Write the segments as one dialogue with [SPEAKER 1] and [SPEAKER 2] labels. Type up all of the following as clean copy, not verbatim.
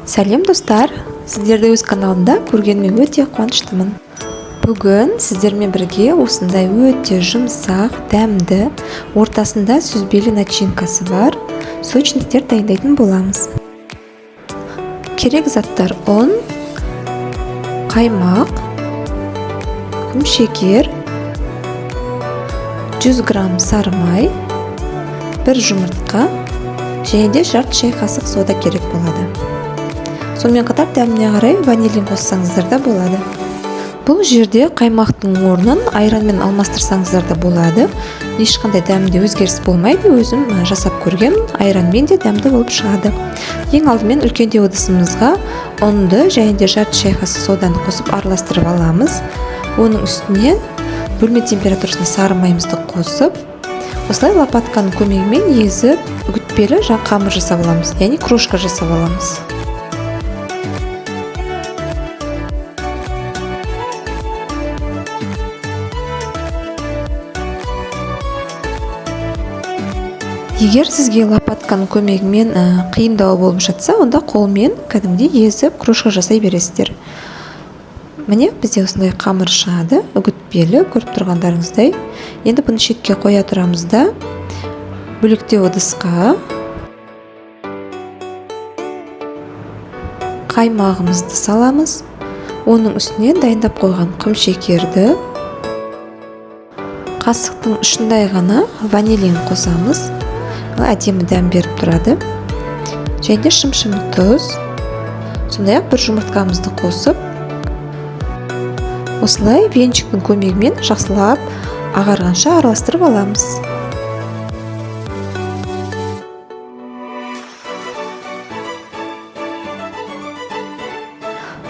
[SPEAKER 1] Сәлем достар, сіздерді өз каналымда көргеніме өте қуаныштымын. Бүгін сіздермен бірге осындай өте жұмсақ, дәмді, ортасында сүзбелі начинкасы бар сочниктер дайындайтын боламыз. Керек заттар: ұн, қаймақ, шекер, 100 грамм сары май, 1 жұмыртқа және де жарты шай қасық сода керек болады. Сонымен қатар дәміне қарай ванилин қоссаңыздар да болады. Бұл жерде қаймақтың орнын айранмен алмастырсаңыздар да болады. Ешқандай дәмде өзгеріс болмайды. Өзім жасап көрген, айранмен де дәмді болып шығады. Ең алдымен үлкендеу ыдысымызға ұнды және де жарты шай қасық соданы қосып араластырып аламыз. Оның үстіне бөлме температурасында сары майымызды қосып, осылай лопатканың көмегімен езіп, үгітпелі қамыр жасап аламыз, яғни крошка жасап аламыз. Егер сізге лопатканың көмегімен қиындау болып жатса, онда қолмен кәдімгідей езіп, крошка жасай бересіздер. Міне, бізде осындай қамыр шығады, үгітпелі, көріп тұрғандарыңыздай. Енді бұны шетке қоя тұрамыз да, бөлектеу ыдысқа қаймағымызды саламыз. Оның үстіне дайындап қойған құмшекерді, қасықтың ұшындай ғана ванилин қосамыз. Әдемі дәм беріп тұрады. Және де шым-шым тұз, сондай-ақ 1 жұмыртқамызды қосып, осылай венчиктің көмегімен жақсылап ағарғанша араластырып аламыз.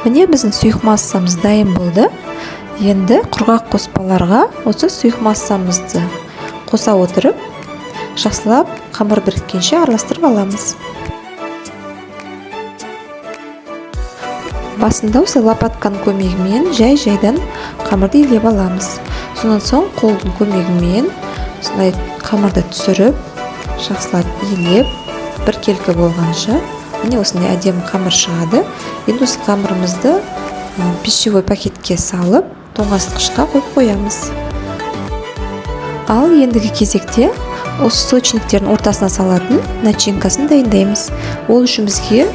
[SPEAKER 1] Міне, біздің сұйық массамыз дайын болды. Енді құрғақ қоспаларға осы сұйық массамызды қоса отырып, жақсылап қамыр біріккенше араластырып аламыз. Басында осы лопатканың көмегімен жай-жайдан қамырды илеп аламыз. Сонан соң қолдың көмегімен осылай қамырды түсіріп, жақсылап илеп, біркелкі болғанша, міне осындай әдемі қамыр шығады. Енді осы қамырымызды пищевой пакетке салып, тоңазытқышқа қойып қоямыз. Ал ендігі кезекте осы сочниктердің ортасына салатын начинкасын дайындаймыз. Ол үшін бізге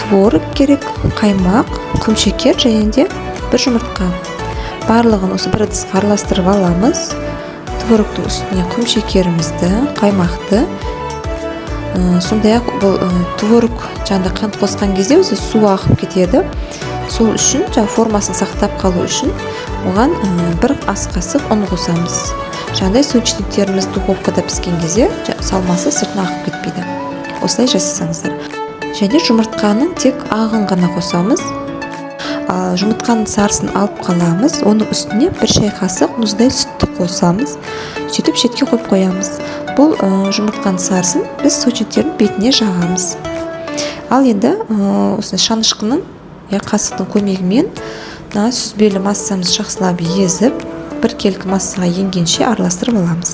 [SPEAKER 1] творог керек, қаймақ, құмшекер және де 1 жұмыртқа. Барлығын осы бір ыдысқа араластырып аламыз. Творогтың үстіне құмшекерімізді, қаймақты, сондай-ақ бұл творог жаңда қант қосқан кезде өзі су ағып кетеді. Сол үшін, формасын сақтап қалу үшін, оған 1 ас қасық ұн қосамыз. Жаңдай сочниктеріміз духовкада піскен кезде салмасы сыртына ағып кетпейді. Осылай жасасаңыздар. Және жұмыртқаның тек ағын ғана қосамыз. Жұмыртқаның сарысын алып қаламыз. Оның үстіне 1 шай қасық мұздай сүтті қосамыз. Сөйтіп шетке қойып қоямыз. Бұл жұмыртқаның сарысын біз сочниктердің бетіне жағамыз. Ал енді осындай шанышқының қасықтың көмегімен сүзбелі массамызды жақсылап езіп, біркелкі массаға енгенше араластырып аламыз.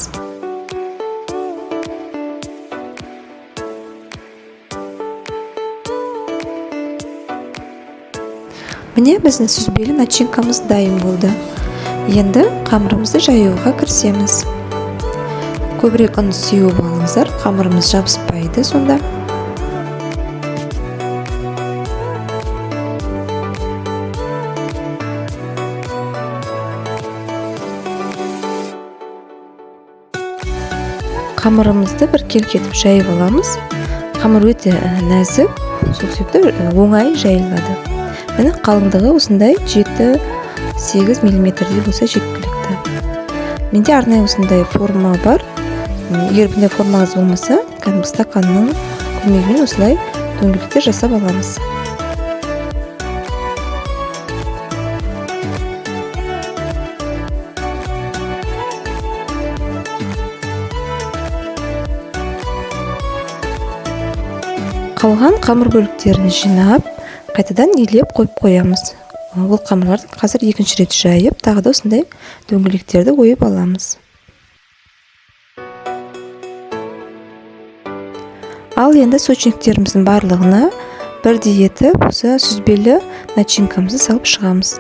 [SPEAKER 1] Міне, біздің сүзбелі начинкамыз дайын болды. Енді қамырымызды жаюға кірісеміз. Көбірек ұн сеуіп алыңыздар, қамырымыз жабыспайды сонда. Қамырымызды біркелкі етіп жайып аламыз. Қамыр өте нәзік, сол себепті оңай жайылады. Міне, қалыңдығы осындай 7-8 мм-дей болса жеткілікті. Менде арнайы осындай форма бар. Егер бұндай формаңыз болмаса, кәдімгі стаканның көмегімен осылай дөңгелектер жасап аламыз. Қалған қамыр бөліктерін жинап, қайтадан илеп қойып қоямыз. Бұл қамырларды қазір екінші рет жайып, тағы да осындай дөңгелектерді ойып аламыз. Ал енді сочниктеріміздің барлығына бірдей етіп осы сүзбелі начинкамызды салып шығамыз.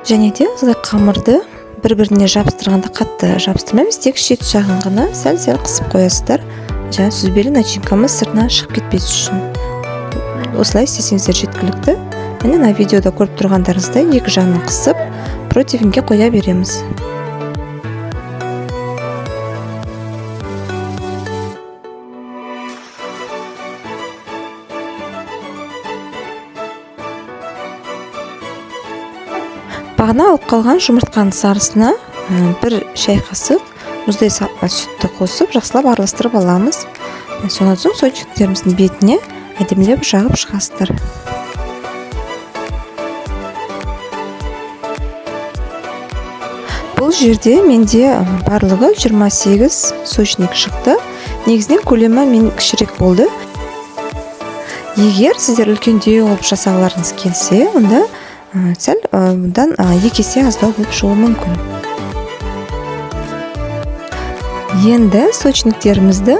[SPEAKER 1] Және де қамырды бір-біріне жабыстырғанда қатты жабыстырмаймыз, тек шет жағын ғана сәл-сәл қысып қоясыздар. Жаңа сүзбелі начинкамыз сыртына шығып кетпес үшін. Осылай істесеңіздер жеткілікті. Міне видеода көріп тұрғандарыңыздай екі жағын қысып, противеньге қоя береміз. Бағана алып қалған жұмыртқаның сарысына бір шай қасық мұздай сүтті қосып, жақсылап араластырып аламыз. Сонан соң сочниктеріміздің бетіне әдемілеп жағып шығасыздар. Бұл жерде менде барлығы 28 сочник шықты. Негізінен көлемі мен кішірек болды. Егер сіздер үлкендеу қылып жасағыларыңыз келсе, онда сәл бұдан 2 есе аздау болып шығуы мүмкін. Енді сочниктерімізді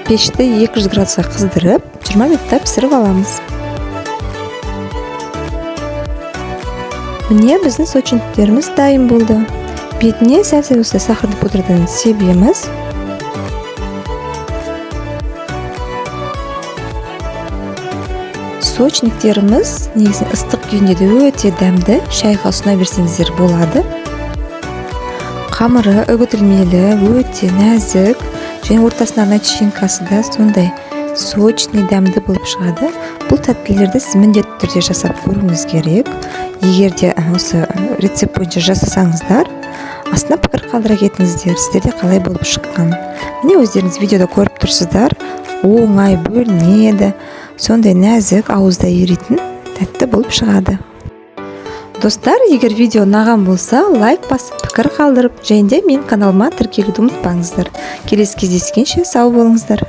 [SPEAKER 1] пешті 200 градусқа қыздырып, 20 минутта пісіріп аламыз. Міне біздің сочниктеріміз дайын болды. Бетіне сәл-сәл осы сахарный пудрдан себеміз. Сочниктеріміз негізінен ыстық күйінде де өте дәмді, шайға ұсына берсеңіздер болады. Қамыры үгітілмелі, өте нәзік, және ортасына начинкасы да сондай сочный дәмді болып шығады. Бұл тәттілерді сіз міндетті түрде жасап көруіңіз керек. Егер де осы рецепт бойынша жасасаңыздар, астына пікір қалдыра кетіңіздер, сіздерде қалай болып шыққан. Міне өздеріңіз видеода көріп тұрсыздар, оңай бөлінеді, сондай нәзік, ауызда еритін тәтті болып шығады. Достар, егер видео ұнаған болса, лайк басып, пікір қалдырып, және де менің каналыма тіркелуді ұмытпаңыздар. Келесі кездескенше сау болыңыздар.